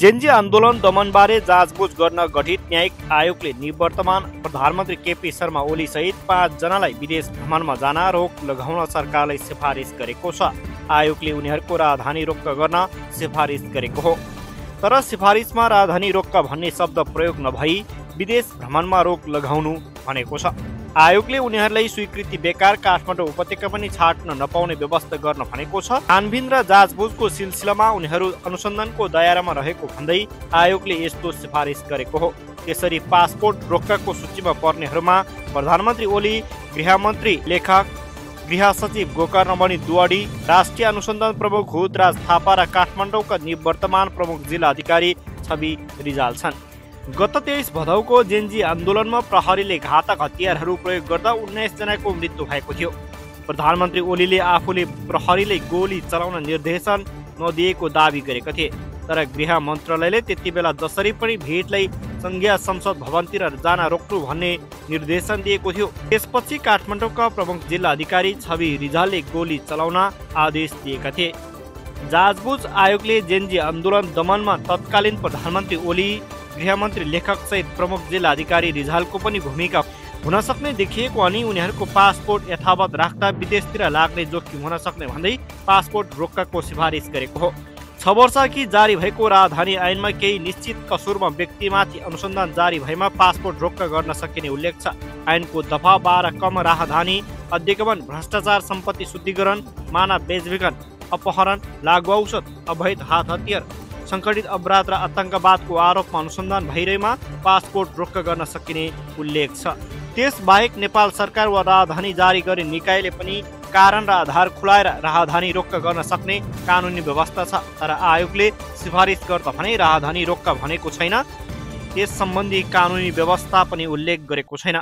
Gen Z आन्दोलन दमनबारे जाँचबुझ गर्न गठित न्यायिक आयोगले निवर्तमान प्रधानमन्त्री केपी शर्मा ओली सहित 5 जनालाई विदेश भ्रमणमा जान रोक लगाउन सरकारलाई सिफारिस गरेको छ। आयोगले उनीहरूको राजधानी रोक्का गर्न सिफारिस गरेको हो। तर सिफारिसमा राजधानी रोक्का भन्ने शब्द प्रयोग नभई विदेश भ्रमणमा रोक लगाउनु भनेको छ। आयोगले उनीहरूलाई स्वीकृति बेकार काठमाडौँ उपत्यका पनि छाड्न नपाउने व्यवस्था गर्न भनेको छ। छानबिन र जाँचबुझको सिलसिलामा उनीहरू अनुसन्धानको दायरामा रहेको भन्दै आयोगले यस्तो सिफारिस गरेको हो। त्यसरी पासपोर्ट रोक्काको सूचीमा पर्नेहरूमा प्रधानमन्त्री ओली, गृहमन्त्री लेखक, गृह सचिव गोकर्णमणि दुवाडी, राष्ट्रिय अनुसन्धान प्रमुख हुतराज थापा र काठमाडौँका निवर्तमान प्रमुख जिल्ला अधिकारी छवि रिजाल छन्। गत 23 भदौको जेन्जी आन्दोलनमा प्रहरीले घातक हतियारहरू प्रयोग गर्दा 19 जनाको मृत्यु भएको थियो। प्रधानमन्त्री ओलीले आफूले प्रहरीले गोली चलाउन निर्देशन नदिएको दावी गरेका थिए। तर गृह मन्त्रालयले त्यति बेला जसरी पनि भिडलाई संघीय संसद भवनतिर जान रोक्नु भन्ने निर्देशन दिएको थियो। त्यसपछि काठमाडौँका प्रमुख जिल्ला अधिकारी छवि रिजालले गोली चलाउन आदेश दिएका थिए। जाँचबुझ आयोगले जेन्जी आन्दोलन दमनमा तत्कालीन प्रधानमन्त्री ओली, गृहमन्त्री लेखक सहित प्रमुख जिल्ला अधिकारी रिजालको पनि भूमिका हुन सक्ने देखिएको अनि उनीहरूको पासपोर्ट यथावत राख्दा विदेशतिर लाग्ने जोखिम हुन सक्ने भन्दै पासपोर्ट रोक्काको सिफारिस गरेको हो। 6 वर्षअघि जारी भएको राजधानी ऐनमा केही निश्चित कसुरमा व्यक्तिमाथि अनुसन्धान जारी भएमा पासपोर्ट रोक्का गर्न सकिने उल्लेख छ। ऐनको दफा 12 कम राहदानी, अध्यागमन, भ्रष्टाचार, सम्पत्ति शुद्धिकरण, मानव बेचबिखन, अपहरण, लागु औषध, अवैध हात हतियार, सङ्गठित अपराध र आतंकवादको आरोपमा अनुसन्धान भइरहेमा पासपोर्ट रोक्का गर्न सकिने उल्लेख छ। त्यसबाहेक नेपाल सरकार वा राजधानी जारी गर्ने निकायले पनि कारण र आधार खुलाएर राजधानी रोक्का गर्न सक्ने कानुनी व्यवस्था छ। तर आयोगले सिफारिस गर्दा भने राजधानी रोक्का भनेको छैन। त्यस सम्बन्धी कानुनी व्यवस्था पनि उल्लेख गरेको छैन।